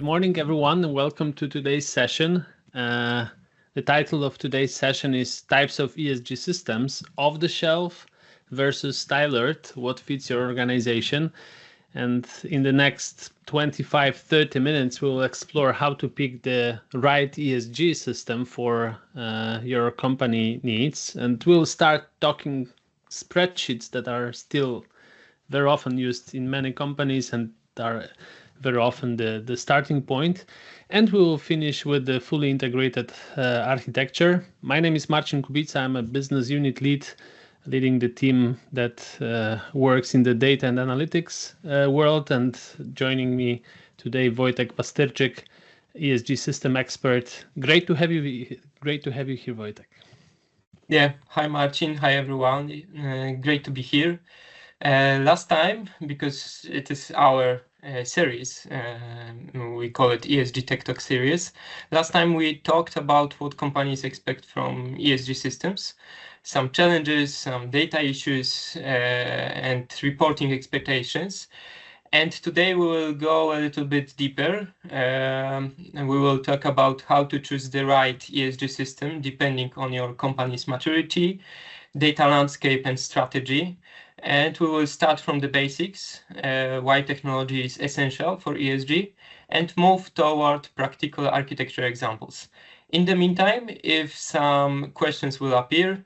morning, everyone, and welcome to today's session. The title of today's session is Types of ESG Systems, Off-the-Shelf versus Tailored, What Fits Your Organization? And in the next 25-30 minutes, we'll explore how to pick the right ESG system for your company needs. And we'll start talking spreadsheets that are still very often used in many companies and are very often the starting point. And we will finish with the fully integrated architecture. My name is Marcin Kubica. I'm a business unit lead leading the team that works in the data and analytics world. And joining me today, Wojciech Pastyrczyk, ESG system expert. Great to have you here, Wojciech. Yeah, hi Marcin, hi everyone. Great to be here. Last time, because it is our series, we call it ESG Tech Talk series. Last time we talked about what companies expect from ESG systems, some challenges, some data issues, and reporting expectations. And today we will go a little bit deeper, and we will talk about how to choose the right ESG system depending on your company's maturity, data landscape, and strategy. And we will start from the basics, why technology is essential for ESG, and move toward practical architecture examples. In the meantime, if some questions will appear,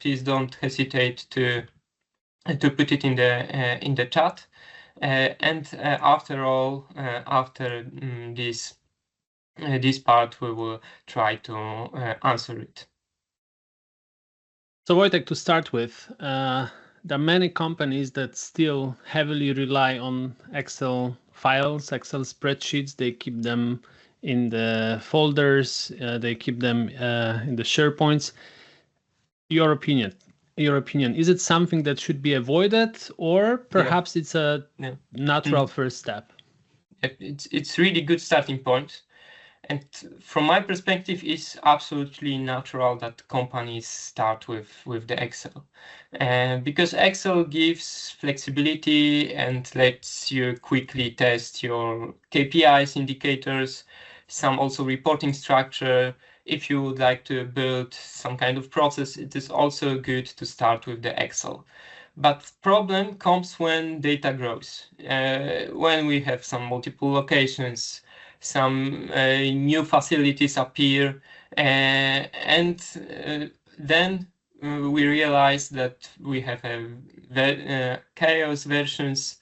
please don't hesitate to put it in the chat. After this part, we will try to answer it. So Wojciech, to start with, there are many companies that still heavily rely on Excel files, Excel spreadsheets. They keep them in the folders, they keep them in the SharePoints. Your opinion, is it something that should be avoided, or perhaps it's a natural first step? It's really good starting point. And from my perspective, it's absolutely natural that companies start with the Excel. Because Excel gives flexibility and lets you quickly test your KPIs, indicators, some also reporting structure. If you would like to build some kind of process, it is also good to start with the Excel. But problem comes when data grows, when we have some multiple locations, some new facilities appear, and then we realize that we have chaos versions,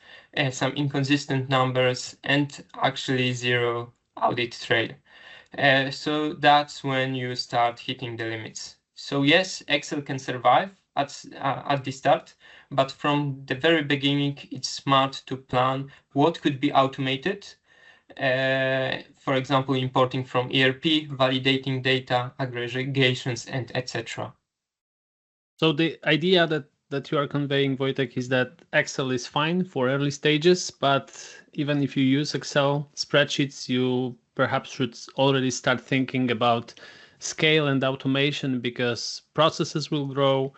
some inconsistent numbers, and actually zero audit trail. So that's when you start hitting the limits. So yes, Excel can survive at the start, but from the very beginning, it's smart to plan what could be automated. For example, importing from ERP, validating data, aggregations, and etc. So the idea that you are conveying, Wojciech, is that Excel is fine for early stages, but even if you use Excel spreadsheets, you perhaps should already start thinking about scale and automation, because processes will grow.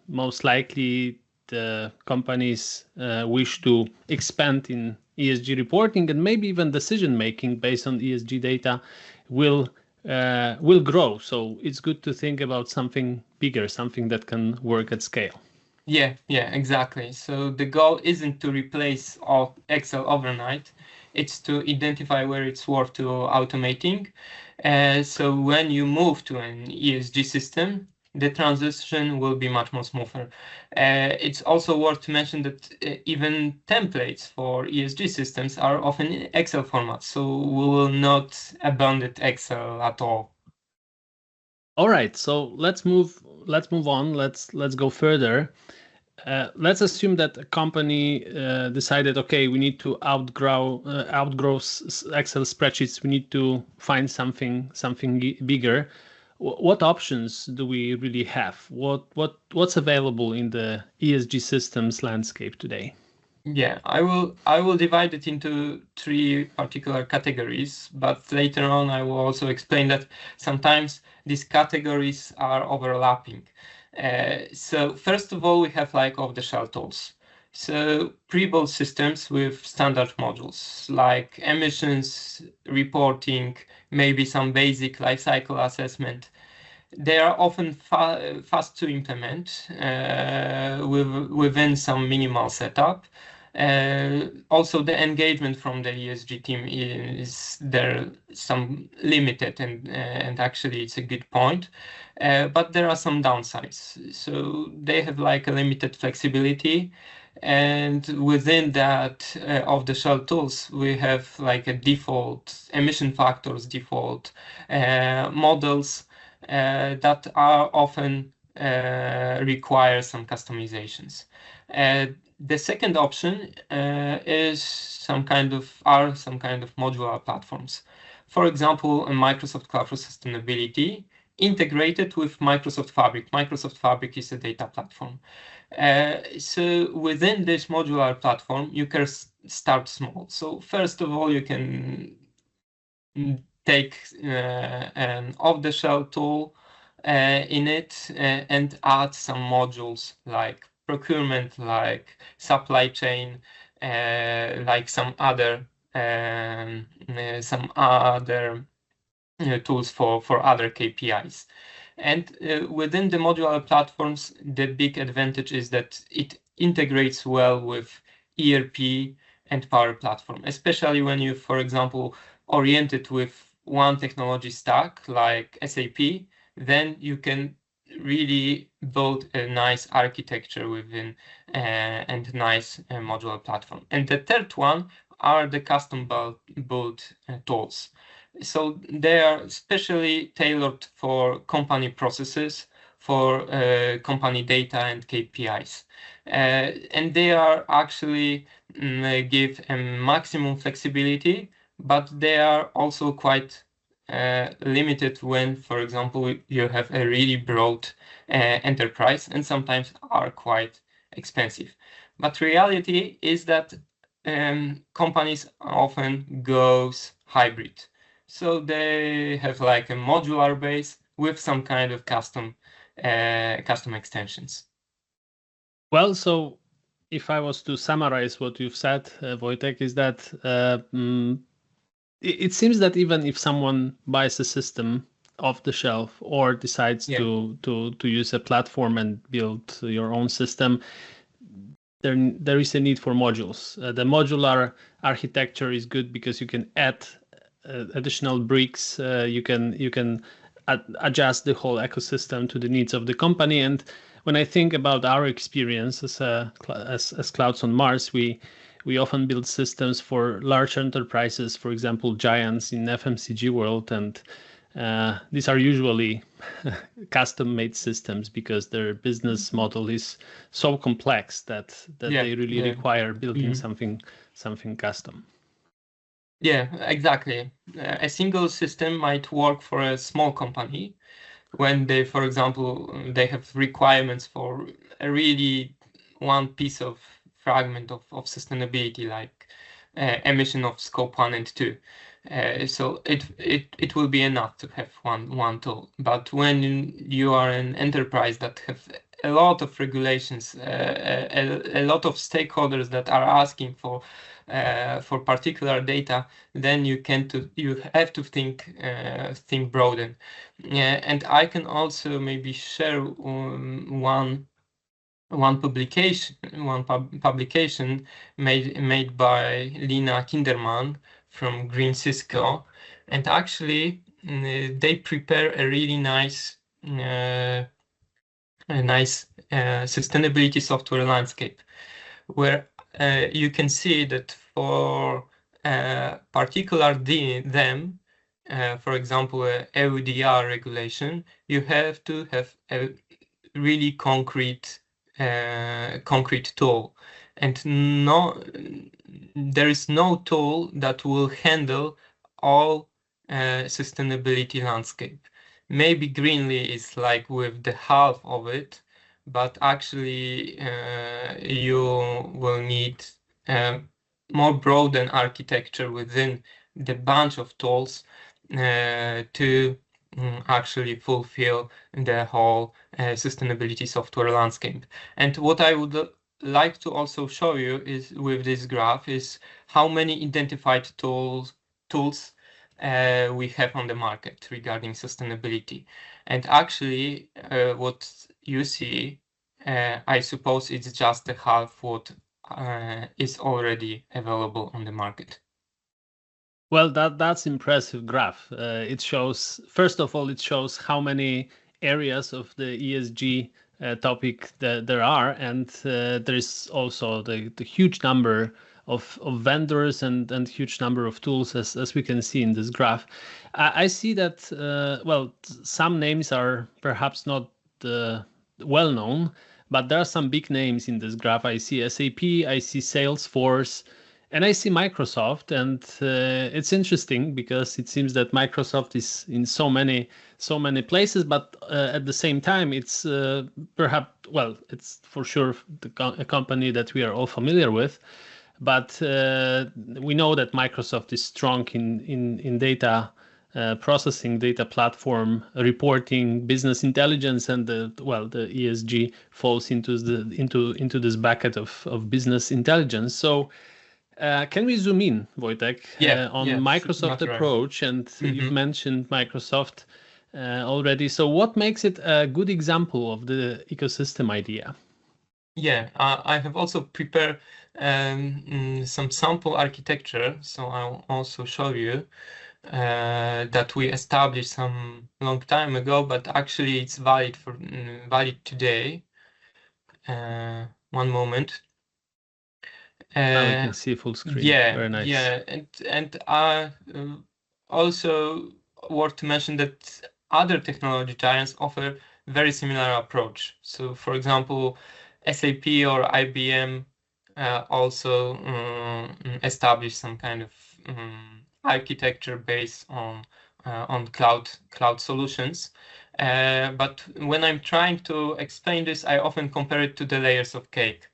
Most likely the companies wish to expand in ESG reporting, and maybe even decision making based on ESG data will grow. So it's good to think about something bigger, something that can work at scale. Yeah, exactly. So the goal isn't to replace all Excel overnight. It's to identify where it's worth to automating. So when you move to an ESG system, the transition will be much more smoother. It's also worth to mention that even templates for ESG systems are often in Excel format, so we will not abandon Excel at all. All right, so let's move on. Let's go further. Let's assume that a company decided, okay, we need to outgrow Excel spreadsheets. We need to find something bigger. What options do we really have? What's available in the ESG systems landscape today? Yeah, I will divide it into three particular categories, but later on I will also explain that sometimes these categories are overlapping. So first of all, we have like off-the-shelf tools. So pre-built systems with standard modules like emissions reporting, maybe some basic lifecycle assessment. They are often fast to implement within some minimal setup. Also, the engagement from the ESG team is there some limited, and actually it's a good point. But there are some downsides. So they have like a limited flexibility. And within that off-the-shelf tools, we have like a default emission factors, default models that are often require some customizations. The second option is some kind of modular platforms. For example, a Microsoft Cloud for Sustainability integrated with Microsoft Fabric. Microsoft Fabric is a data platform. So within this modular platform, you can start small. So first of all, you can take an off-the-shelf tool in it and add some modules like procurement, like supply chain, like some other tools for other KPIs. And within the modular platforms, the big advantage is that it integrates well with ERP and Power Platform, especially when you, for example, orient it with one technology stack like SAP, then you can really build a nice architecture within and nice modular platform. And the third one are the custom built tools. So they are specially tailored for company processes, for company data and KPIs. And they are actually give a maximum flexibility, but they are also quite limited when, for example, you have a really broad enterprise and sometimes are quite expensive. But reality is that companies often goes hybrid. So they have like a modular base with some kind of custom extensions. Well, so if I was to summarize what you've said, Wojtek, is that it seems that even if someone buys a system off the shelf or decides to use a platform and build your own system, there is a need for modules. The modular architecture is good because you can add additional bricks. You can adjust the whole ecosystem to the needs of the company. And when I think about our experience as Clouds on Mars, we often build systems for large enterprises, for example, giants in FMCG world, and these are usually custom-made systems because their business model is so complex that they really require building something custom. Yeah, exactly. A single system might work for a small company when they, for example, they have requirements for a really one piece of fragment of sustainability, like emission of scope 1 and 2. So it will be enough to have one tool. But when you are an enterprise that have a lot of regulations, a lot of stakeholders that are asking for particular data, then you have to think broaden. And I can also maybe share one publication made by Lina Kinderman from Green Cisco, and actually they prepare a really nice sustainability software landscape, where you can see that for particular them, for example, EUDR regulation, you have to have a really concrete tool, and there is no tool that will handle all sustainability landscape. Maybe Greenly is like with the half of it, but actually you will need more broadened architecture within the bunch of tools to actually fulfill the whole sustainability software landscape. And what I would like to also show you is with this graph is how many identified tools we have on the market regarding sustainability. And actually, what you see, I suppose it's just the half what is already available on the market. Well, that's impressive graph. It shows, first of all, it shows how many areas of the ESG topic that there are, and there is also the huge number of vendors and huge number of tools, as we can see in this graph. I see that, well, some names are perhaps not well known, but there are some big names in this graph. I see SAP, I see Salesforce, and I see Microsoft, and it's interesting because it seems that Microsoft is in so many places, but at the same time, it's perhaps, well, it's for sure a company that we are all familiar with, but we know that Microsoft is strong in data processing, data platform reporting, business intelligence, and the ESG falls into this bucket of business intelligence. So. Can we zoom in, Wojtek, on Microsoft approach? And you've mentioned Microsoft already. So what makes it a good example of the ecosystem idea? Yeah, I have also prepared some sample architecture. So I'll also show you that we established some long time ago, but actually it's valid today. One moment. Now we can see full screen. Yeah, very nice. Yeah, and also worth to mention that other technology giants offer very similar approach. So, for example, SAP or IBM also established some kind of architecture based on cloud solutions. But when I'm trying to explain this, I often compare it to the layers of cake.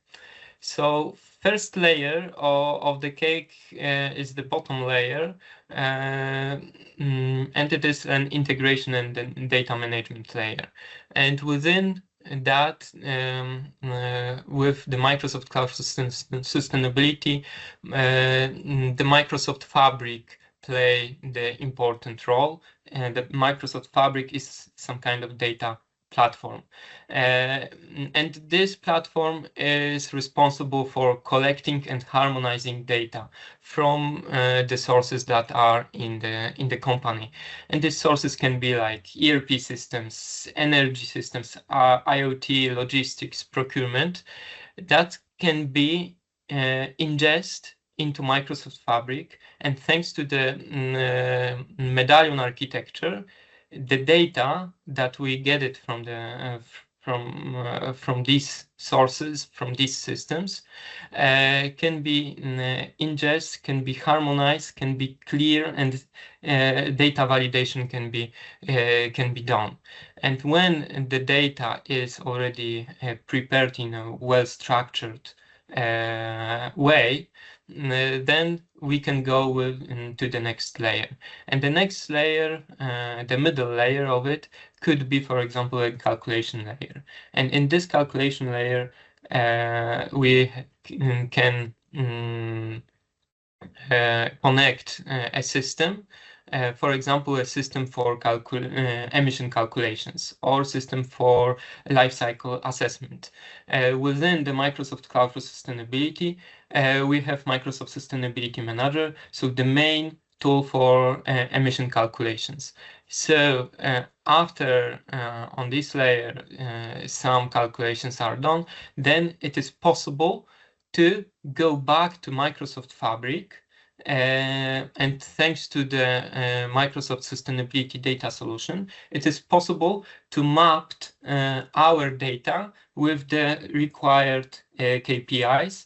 So first layer of the cake is the bottom layer, and it is an integration and data management layer. And within that, with the Microsoft Cloud Sustainability, the Microsoft Fabric play the important role. And the Microsoft Fabric is some kind of data platform. And this platform is responsible for collecting and harmonizing data from the sources that are in the company. And these sources can be like ERP systems, energy systems, IoT, logistics, procurement, that can be ingested into Microsoft Fabric. And thanks to the medallion architecture, the data that we get it from the from these sources, from these systems, can be ingested, can be harmonized, can be clear, and data validation can be done. And when the data is already prepared in a well-structured way, then we can go to the next layer. And the next layer, the middle layer of it, could be, for example, a calculation layer. And in this calculation layer, we can connect a system, for example, a system for emission calculations or system for life cycle assessment. Within the Microsoft Cloud for Sustainability, we have Microsoft Sustainability Manager, so the main tool for emission calculations. So after on this layer some calculations are done, then it is possible to go back to Microsoft Fabric, and thanks to the Microsoft Sustainability Data Solution, it is possible to map our data with the required KPIs.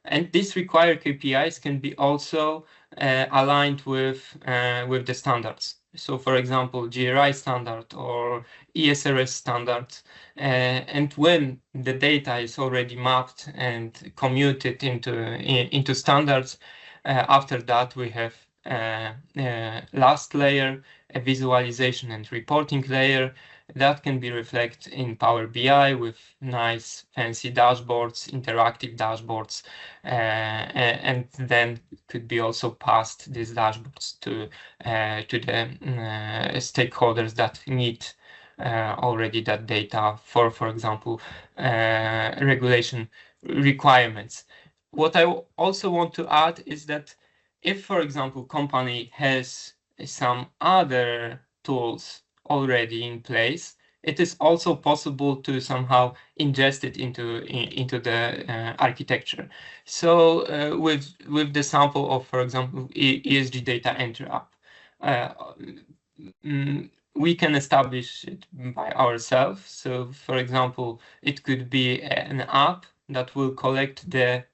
And these required KPIs can be also aligned with the standards. So, for example, GRI standard or ESRS standards. And when the data is already mapped and commuted into standards, after that we have last layer, a visualization and reporting layer. that can be reflected in Power BI with nice fancy dashboards, interactive dashboards, and then could be also passed these dashboards to the stakeholders that need already that data for example, regulation requirements. What I also want to add is that if, for example, company has some other tools already in place, it is also possible to somehow ingest it into the architecture. So with the sample of, for example, ESG data entry app, we can establish it by ourselves. So, for example, it could be an app that will collect the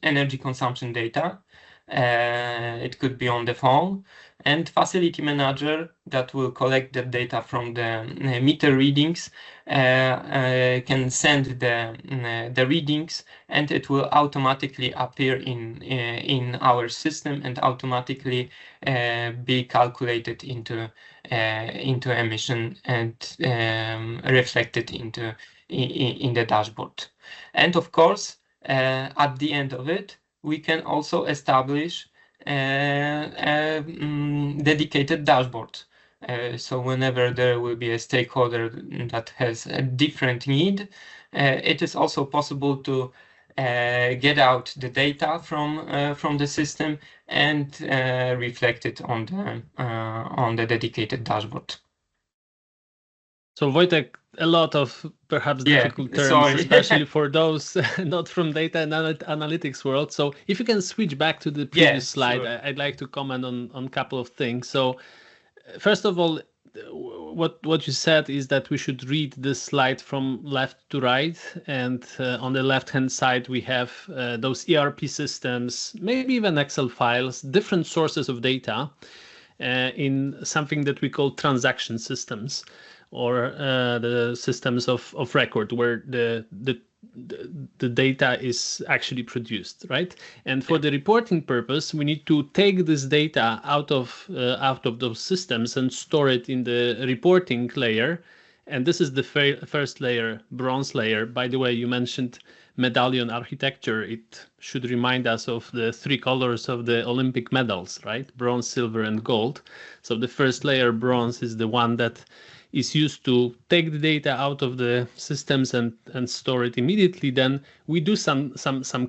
energy consumption data. It could be on the phone, and facility manager that will collect the data from the meter readings can send the readings, and it will automatically appear in our system and automatically be calculated into emission and reflected in the dashboard. And of course, at the end of it, we can also establish dedicated dashboard. So whenever there will be a stakeholder that has a different need, it is also possible to get out the data from the system and reflect it on the dedicated dashboard. So Wojtek, a lot of perhaps difficult terms, sorry. especially for those not from data and analytics world. So if you can switch back to the previous slide, sure. I'd like to comment on a couple of things. So first of all, what you said is that we should read this slide from left to right, and on the left-hand side we have those ERP systems, maybe even Excel files, different sources of data in something that we call transaction systems, or the systems of record, where the data is actually produced, right? And for the reporting purpose, we need to take this data out of those systems and store it in the reporting layer. And this is the first layer, bronze layer. By the way, you mentioned medallion architecture. It should remind us of the three colors of the Olympic medals, right? Bronze, silver, and gold. So the first layer, bronze, is the one that is used to take the data out of the systems and store it immediately. Then we do some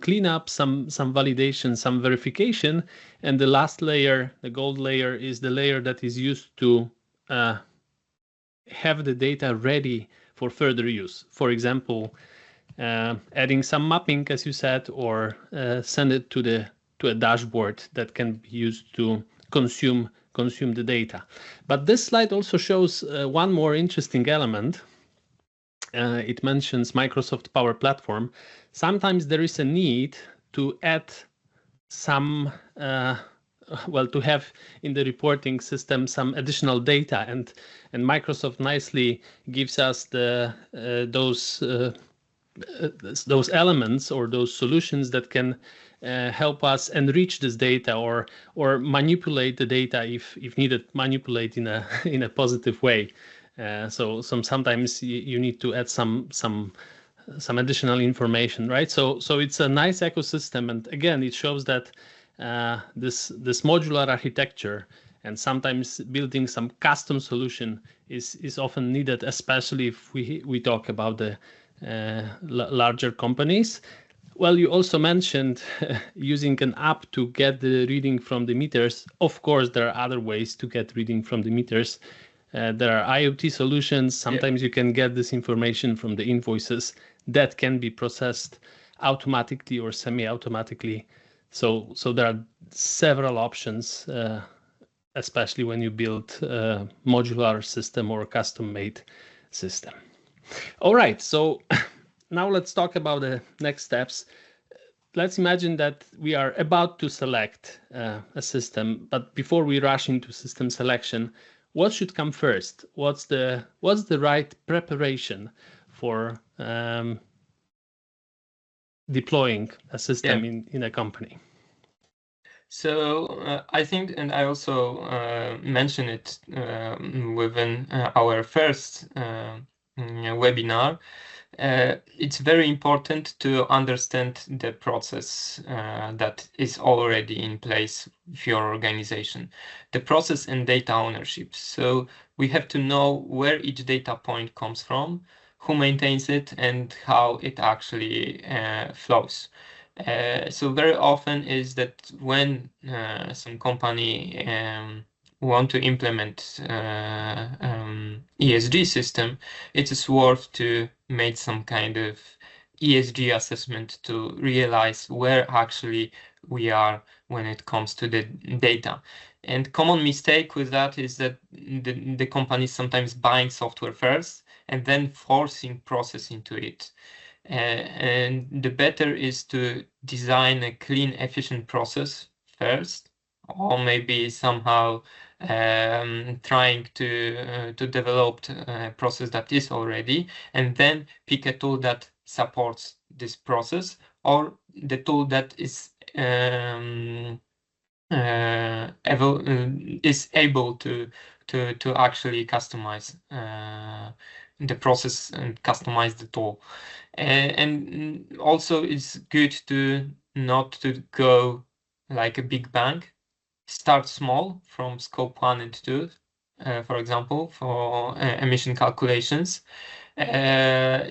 cleanup, some validation, some verification, and the last layer, the gold layer, is the layer that is used to have the data ready for further use. For example, adding some mapping, as you said, or send it to a dashboard that can be used to consume the data. But this slide also shows one more interesting element. It mentions Microsoft Power Platform. Sometimes there is a need to add some, to have in the reporting system some additional data, and Microsoft nicely gives us those elements or those solutions that can help us enrich this data or manipulate the data if needed, manipulate in a positive way. So sometimes you need to add some additional information, right? So it's a nice ecosystem, and again, it shows that this modular architecture and sometimes building some custom solution is often needed, especially if we talk about the larger companies. Well, you also mentioned using an app to get the reading from the meters. Of course, there are other ways to get reading from the meters. There are IoT solutions. Sometimes you can get this information from the invoices that can be processed automatically or semi-automatically. So there are several options, especially when you build a modular system or a custom-made system. All right, so now let's talk about the next steps. Let's imagine that we are about to select a system, but before we rush into system selection, what should come first? What's the right preparation for deploying a system in a company? So I think, and I also mentioned it within our first webinar, it's very important to understand the process that is already in place with your organization, the process and data ownership. So we have to know where each data point comes from, who maintains it, and how it actually flows. So very often is that when some company want to implement ESG system, it is worth to make some kind of ESG assessment to realize where actually we are when it comes to the data. And common mistake with that is that the company is sometimes buying software first and then forcing process into it. And the better is to design a clean, efficient process first, or maybe somehow trying to develop a process that is already, and then pick a tool that supports this process, or the tool that is able to actually customize the process and customize the tool. And also it's good to not to go like a big bang. Start small from scope 1 and 2, for example, for emission calculations.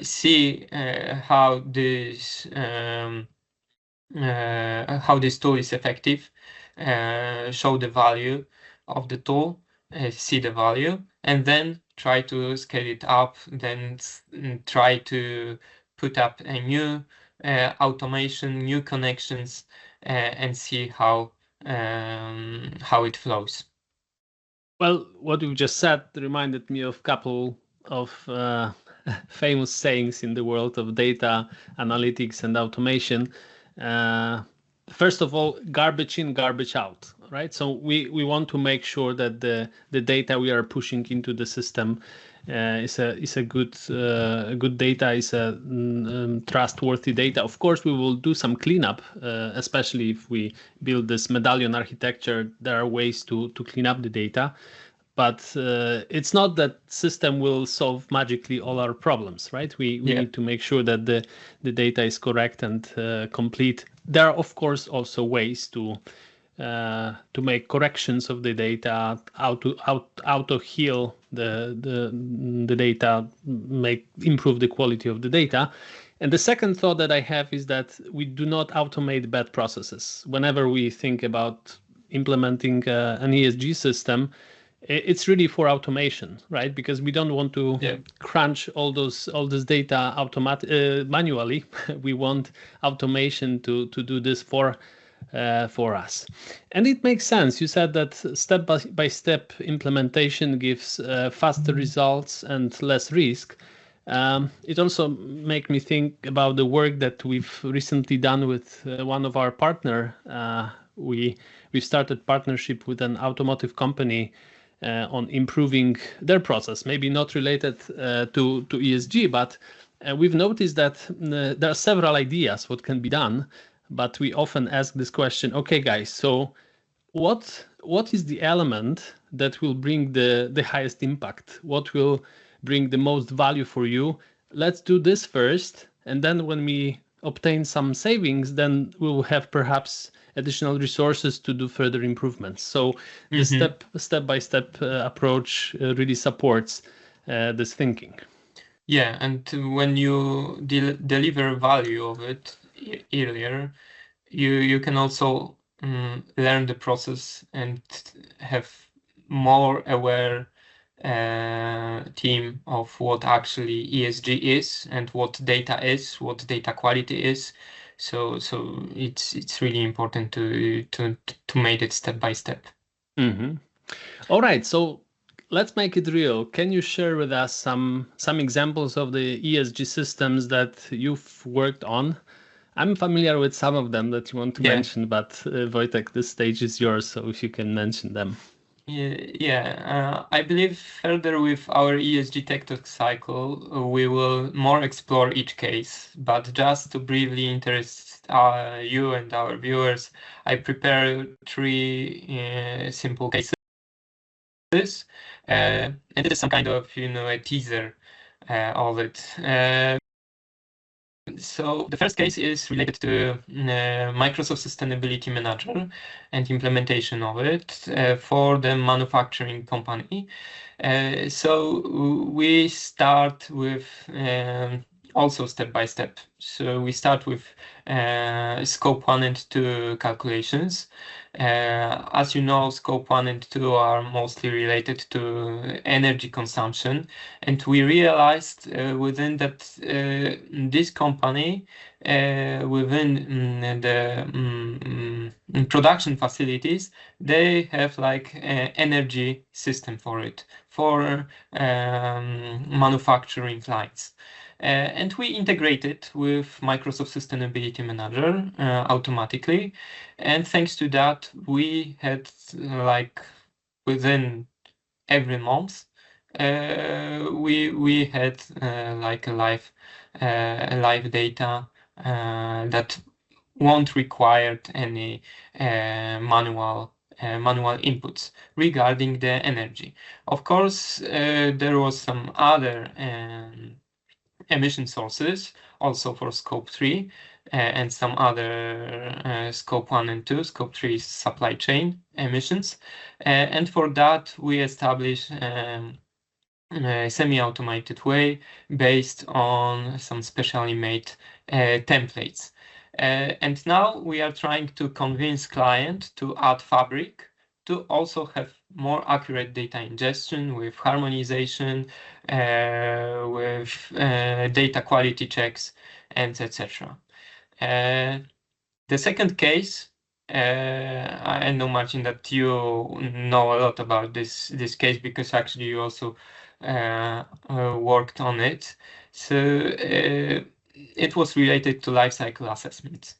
See how this tool is effective, show the value of the tool, see the value, and then try to scale it up, then try to put up a new automation, new connections, and see how it flows. Well, what you just said reminded me of a couple of famous sayings in the world of data analytics and automation. First of all, garbage in, garbage out, right? So we want to make sure that the data we are pushing into the system is a good data, is a trustworthy data. Of course, we will do some cleanup, especially if we build this medallion architecture. There are ways to clean up the data, but it's not that system will solve magically all our problems, right? We need to make sure that the data is correct and complete. There are, of course, also ways to make corrections of the data, how to heal the data, improve the quality of the data. And the second thought that I have is that we do not automate bad processes. Whenever we think about implementing an ESG system, it's really for automation, right? Because we don't want to crunch all this data manually. We want automation to do this for us. And it makes sense. You said that step-by-step implementation gives faster results and less risk. It also makes me think about the work that we've recently done with one of our partner. We started partnership with an automotive company on improving their process, maybe not related to ESG, but we've noticed that there are several ideas what can be done, but we often ask this question, okay, guys, so what is the element that will bring the highest impact? What will bring the most value for you? Let's do this first, and then when we obtain some savings, then we will have perhaps additional resources to do further improvements. So the step-by-step approach really supports this thinking. Yeah, and when you deliver value of it earlier, you can also learn the process and have more aware team of what actually ESG is and what data is, what data quality is. So it's really important to make it step by step. All right, so let's make it real. Can you share with us some examples of the ESG systems that you've worked on? I'm familiar with some of them that you want to mention, but Wojtek, this stage is yours, so if you can mention them. I believe further with our ESG Tech Talk cycle, we will more explore each case. But just to briefly interest you and our viewers, I prepare 3 simple cases, and it is some kind of a teaser of it. So the first case is related to Microsoft Sustainability Manager and implementation of it for the manufacturing company. So we start with also step by step. So we start with scope 1 and 2 calculations. As you know, scope 1 and 2 are mostly related to energy consumption, and we realized within that this company within the production facilities, they have like energy system for it, for manufacturing lines. And we integrate it with Microsoft Sustainability Manager automatically. And thanks to that, we had like within every month, we had like a live data that won't require any manual inputs regarding the energy. Of course, there was some other emission sources also for scope 3 and some other scope 1 and 2. Scope 3 is supply chain emissions. And for that, we establish a semi-automated way based on some specially made templates. And now we are trying to convince client to add Fabric to also have more accurate data ingestion with harmonization, with data quality checks, and etc. The second case, I know, Marcin, that you know a lot about this case because actually you also worked on it. So it was related to life cycle assessments.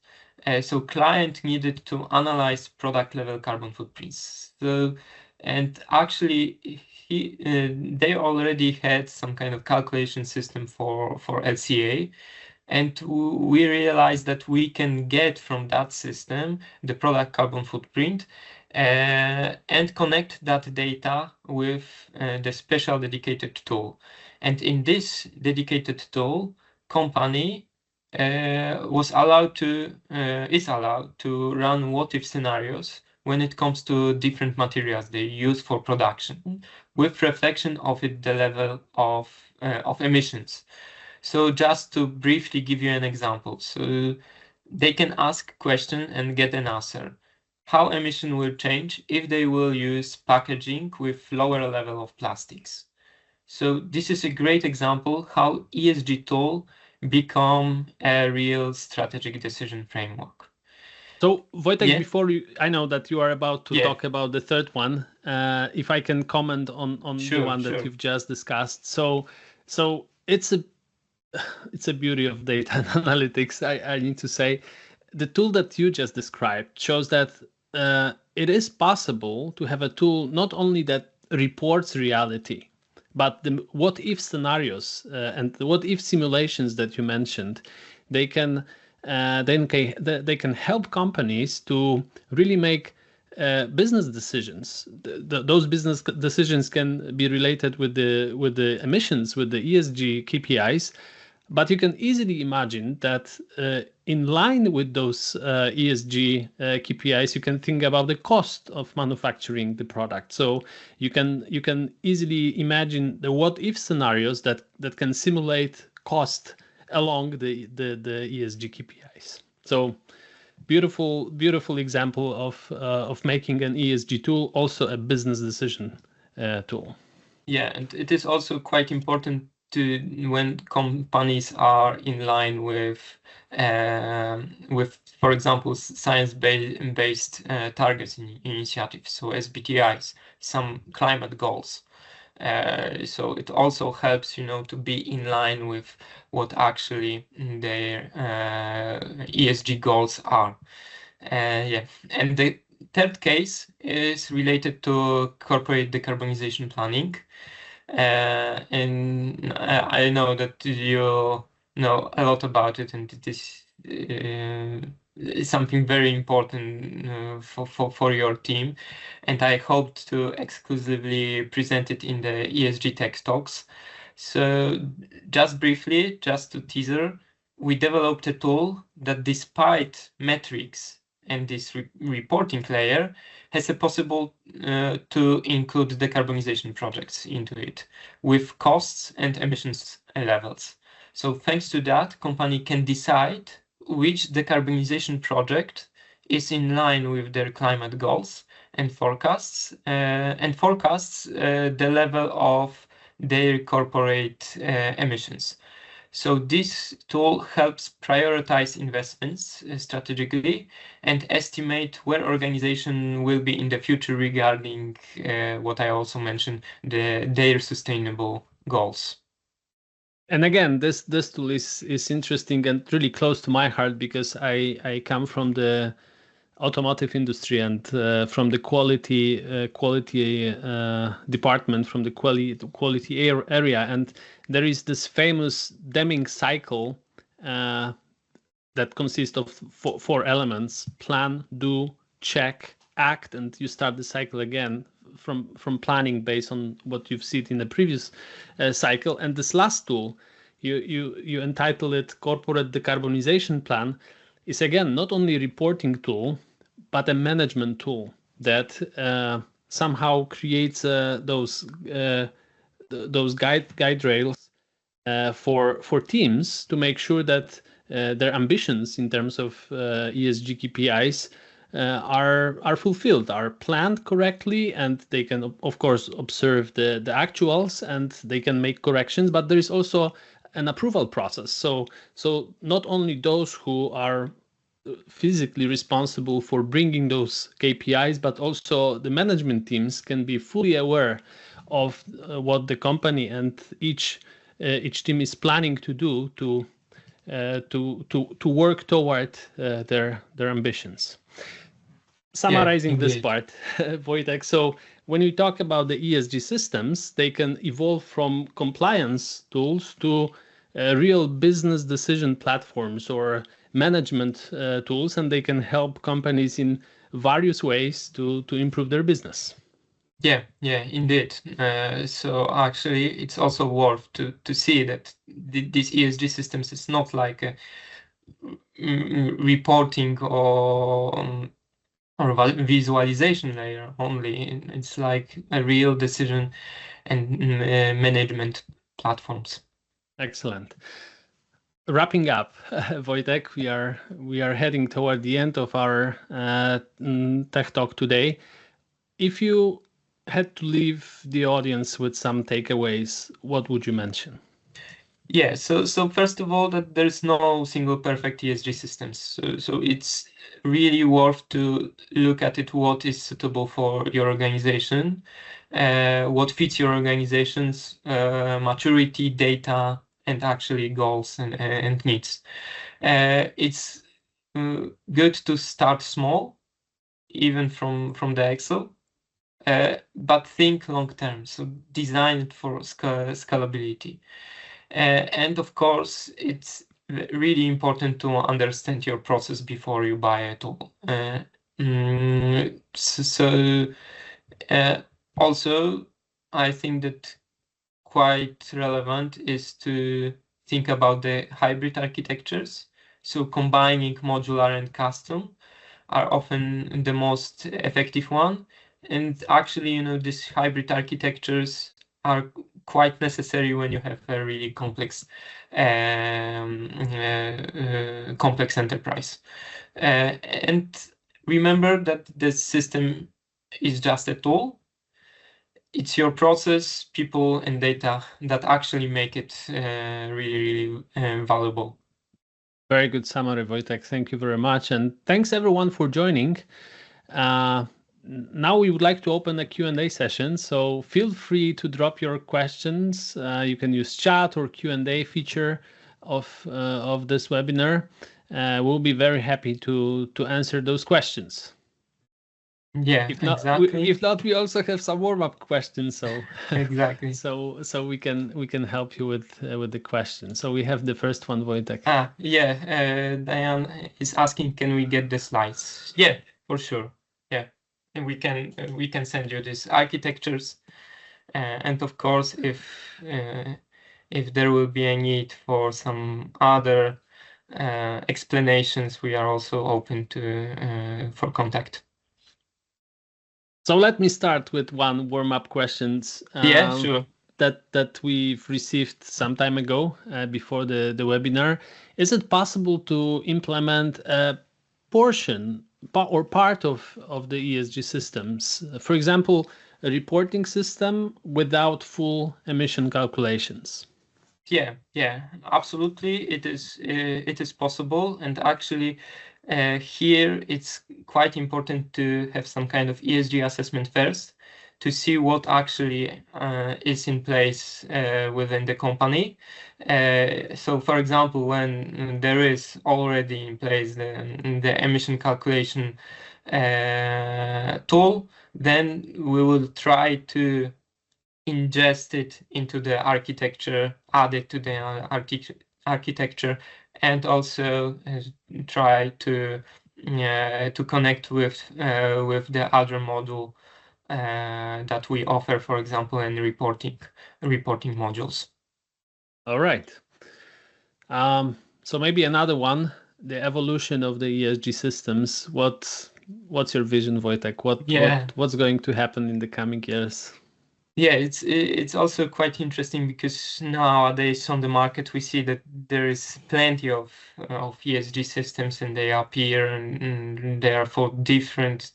So client needed to analyze product level carbon footprints. So, and actually they already had some kind of calculation system for LCA. And we realized that we can get from that system the product carbon footprint and connect that data with the special dedicated tool. And in this dedicated tool, company is allowed to run what-if scenarios when it comes to different materials they use for production, with reflection of it, the level of emissions. So just to briefly give you an example, so they can ask a question and get an answer. How emission will change if they will use packaging with lower level of plastics? So this is a great example how ESG tool become a real strategic decision framework. So Wojtek, before I know that you are about to talk about the third one, if I can comment on the one that you've just discussed. So it's a beauty of data and analytics. I need to say, the tool that you just described shows that it is possible to have a tool not only that reports reality, but the what-if scenarios and the what-if simulations that you mentioned, they can help companies to really make business decisions. Those business decisions can be related with the emissions, with the ESG KPIs. But you can easily imagine that in line with those ESG KPIs, you can think about the cost of manufacturing the product. So you can easily imagine the what-if scenarios that can simulate cost along the ESG KPIs. So beautiful example of making an ESG tool also a business decision tool. Yeah, and it is also quite important when companies are in line with, for example, science-based targets initiatives, so SBTIs, some climate goals. So it also helps, to be in line with what actually their ESG goals are. And third case is related to corporate decarbonization planning. And I know that you know a lot about it, and it is something very important for your team. And I hope to exclusively present it in the ESG Tech Talks. So just briefly, just to teaser, we developed a tool that despite metrics and this reporting layer has a possible to include decarbonization projects into it with costs and emissions levels. So thanks to that, company can decide which decarbonization project is in line with their climate goals and forecasts the level of their corporate emissions. So this tool helps prioritize investments strategically and estimate where organization will be in the future regarding what I also mentioned, their sustainable goals. And again, this tool is interesting and really close to my heart because I come from the automotive industry and from the quality department, from the quality area, and there is this famous Deming cycle that consists of four elements: plan, do, check, act, and you start the cycle again from planning based on what you've seen in the previous cycle. And this last tool, you entitle it Corporate Decarbonization Plan, is again not only a reporting tool, but a management tool that somehow creates those guide rails for teams to make sure that their ambitions in terms of ESG KPIs are fulfilled, are planned correctly, and they can of course observe the actuals and they can make corrections. But there is also an approval process. So not only those who are physically responsible for bringing those KPIs, but also the management teams can be fully aware of what the company and each team is planning to do to work toward their ambitions. Summarizing this part, Wojtek, so when you talk about the ESG systems, they can evolve from compliance tools to real business decision platforms or management tools, and they can help companies in various ways to improve their business. Yeah, indeed. So actually, it's also worth to see that these ESG systems is not like a reporting or visualization layer only. It's like a real decision and management platforms. Excellent. Wrapping up, Wojtek, we are heading toward the end of our Tech Talk today. If you had to leave the audience with some takeaways, what would you mention? Yeah, so first of all, that there's no single perfect ESG systems. So it's really worth to look at it, what is suitable for your organization, what fits your organization's maturity, data, and actually goals and needs. It's good to start small, even from the Excel, but think long term. So design it for scalability. And of course, it's really important to understand your process before you buy a tool. Also, I think that quite relevant is to think about the hybrid architectures. So combining modular and custom are often the most effective one. And actually, these hybrid architectures are quite necessary when you have a really complex enterprise. And remember that the system is just a tool. It's your process, people, and data that actually make it really valuable. Very good summary, Wojtek. Thank you very much. And thanks everyone for joining. Now we would like to open a Q&A session, so feel free to drop your questions. You can use chat or Q&A feature of this webinar. We'll be very happy to answer those questions. Yeah, exactly. If not, we also have some warm-up questions. So Exactly. so we can help you with the question. So we have the first one, Wojtek. Yeah. Diane is asking, can we get the slides? Yeah, for sure. Yeah, and we can send you these architectures, and of course, if there will be a need for some other explanations, we are also open to for contact. So let me start with one warm-up questions. Yeah, sure. That we've received some time ago before the webinar. Is it possible to implement a portion or part of the ESG systems? For example, a reporting system without full emission calculations? Yeah, absolutely. It is possible, and actually, here it's quite important to have some kind of ESG assessment first to see what actually is in place within the company. So, for example, when there is already in place the emission calculation tool, then we will try to ingest it into the architecture, add it to the architecture, and also try to connect with the other module that we offer, for example, in reporting modules. All right. So maybe another one, the evolution of the ESG systems. What's your vision, Wojtek? What's going to happen in the coming years? Yeah, it's also quite interesting because nowadays on the market we see that there is plenty of ESG systems, and they appear and they are for different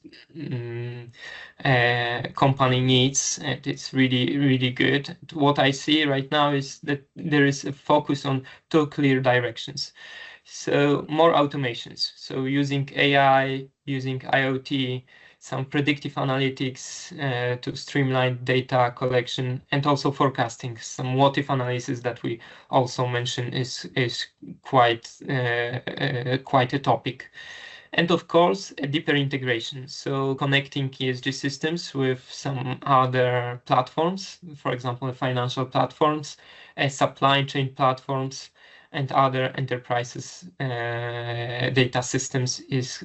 company needs, and it's really good. What I see right now is that there is a focus on two clear directions. So more automations. So using AI, using IoT, some predictive analytics to streamline data collection, and also forecasting. Some what if analysis that we also mentioned is quite a topic. And of course, a deeper integration. So connecting ESG systems with some other platforms, for example, financial platforms, supply chain platforms, and other enterprises data systems is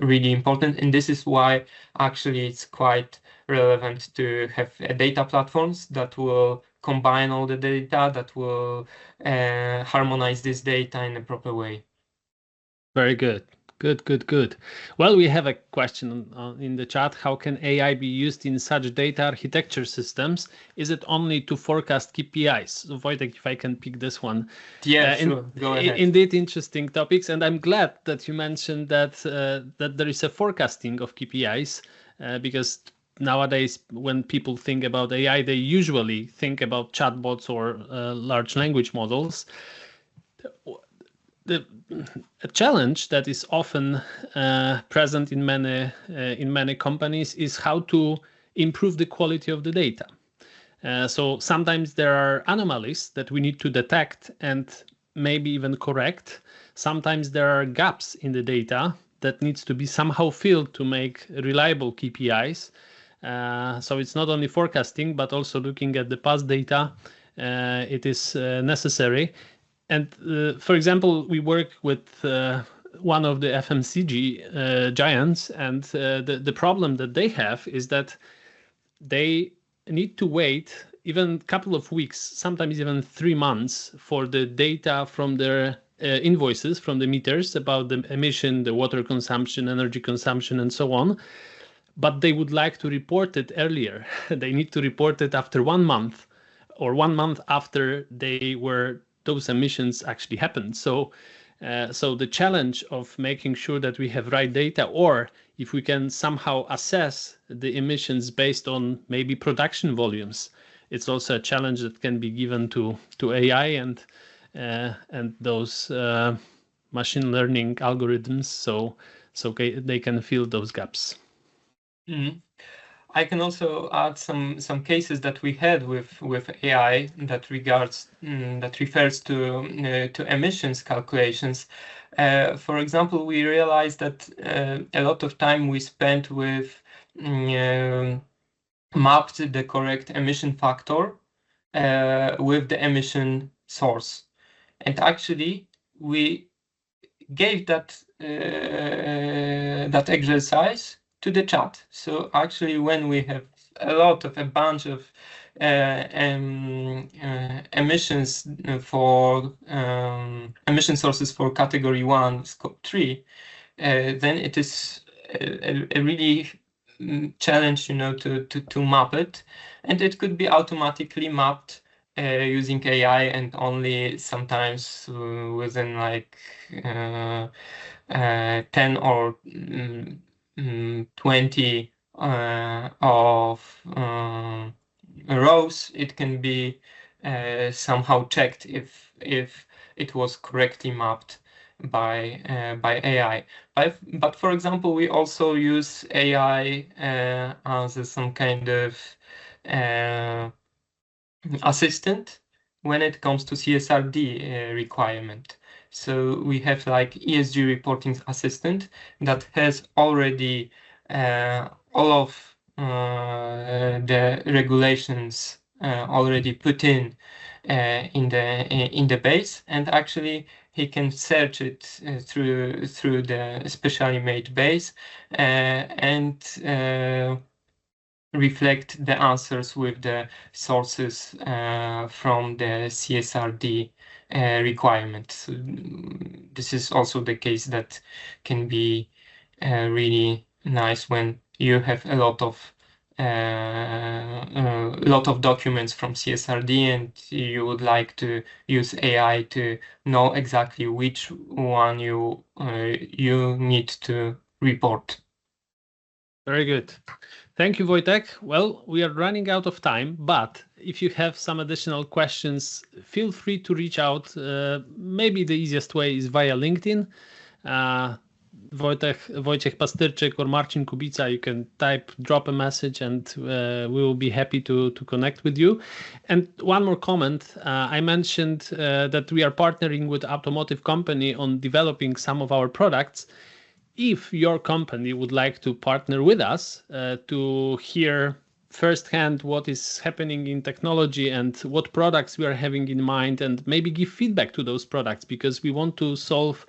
really important. And this is why actually it's quite relevant to have data platforms that will combine all the data, that will harmonize this data in a proper way. Very good. Good. Well, we have a question in the chat. How can AI be used in such data architecture systems? Is it only to forecast KPIs? So, Wojtek, if I can pick this one. Yeah, sure. Go ahead. Indeed, interesting topics. And I'm glad that you mentioned that that there is a forecasting of KPIs because nowadays, when people think about AI, they usually think about chatbots or large language models. A challenge that is often present in many companies is how to improve the quality of the data. So sometimes there are anomalies that we need to detect and maybe even correct. Sometimes there are gaps in the data that needs to be somehow filled to make reliable KPIs. So it's not only forecasting, but also looking at the past data. It is necessary. And for example, we work with one of the FMCG giants, and the problem that they have is that they need to wait even a couple of weeks, sometimes even 3 months, for the data from their invoices, from the meters about the emission, the water consumption, energy consumption, and so on. But they would like to report it earlier. They need to report it after 1 month or 1 month after those emissions actually happened. So the challenge of making sure that we have right data, or if we can somehow assess the emissions based on maybe production volumes, it's also a challenge that can be given to AI and those machine learning algorithms, so they can fill those gaps. Mm-hmm. I can also add some cases that we had with AI that refers to emissions calculations. For example, we realized that a lot of time we spent with mapped the correct emission factor with the emission source, and actually we gave that that exercise to the chat. So actually, when we have a bunch of emissions for emission sources for category 1, scope 3, then it is a really challenge, you know, to map it, and it could be automatically mapped using AI, and only sometimes within like 10 or 20 of rows, it can be somehow checked if it was correctly mapped by AI. But for example, we also use AI as some kind of assistant when it comes to CSRD requirement. So we have like ESG reporting assistant that has already all of the regulations already put in the base, and actually he can search it through the specially made base and reflect the answers with the sources from the CSRD requirement. So this is also the case that can be really nice when you have a lot of documents from CSRD and you would like to use AI to know exactly which one you need to report. Very good. Thank you, Wojtek. Well, we are running out of time, but if you have some additional questions, feel free to reach out. Maybe the easiest way is via LinkedIn. Wojciech Pastyrczyk or Marcin Kubica, you can drop a message, and we will be happy to connect with you. And one more comment, I mentioned that we are partnering with automotive company on developing some of our products. If your company would like to partner with us to hear firsthand what is happening in technology and what products we are having in mind, and maybe give feedback to those products, because we want to solve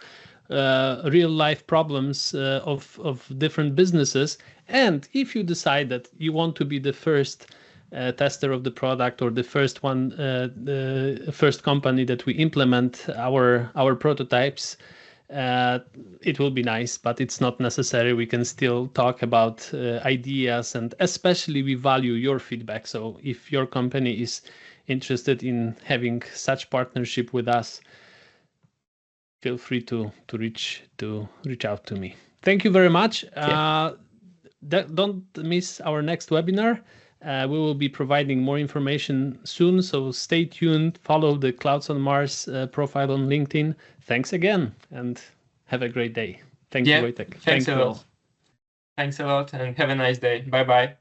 real life problems of different businesses. And if you decide that you want to be the first tester of the product, or the first one, the first company that we implement our prototypes, it will be nice, but it's not necessary. We can still talk about ideas, and especially we value your feedback. So if your company is interested in having such partnership with us, feel free to reach out to me. Thank you very much. Yeah. Don't miss our next webinar. We will be providing more information soon, so stay tuned. Follow the Clouds on Mars profile on LinkedIn. Thanks again, and have a great day. Thank you, Wojtek. Thanks a lot. Thanks a lot, and have a nice day. Bye-bye.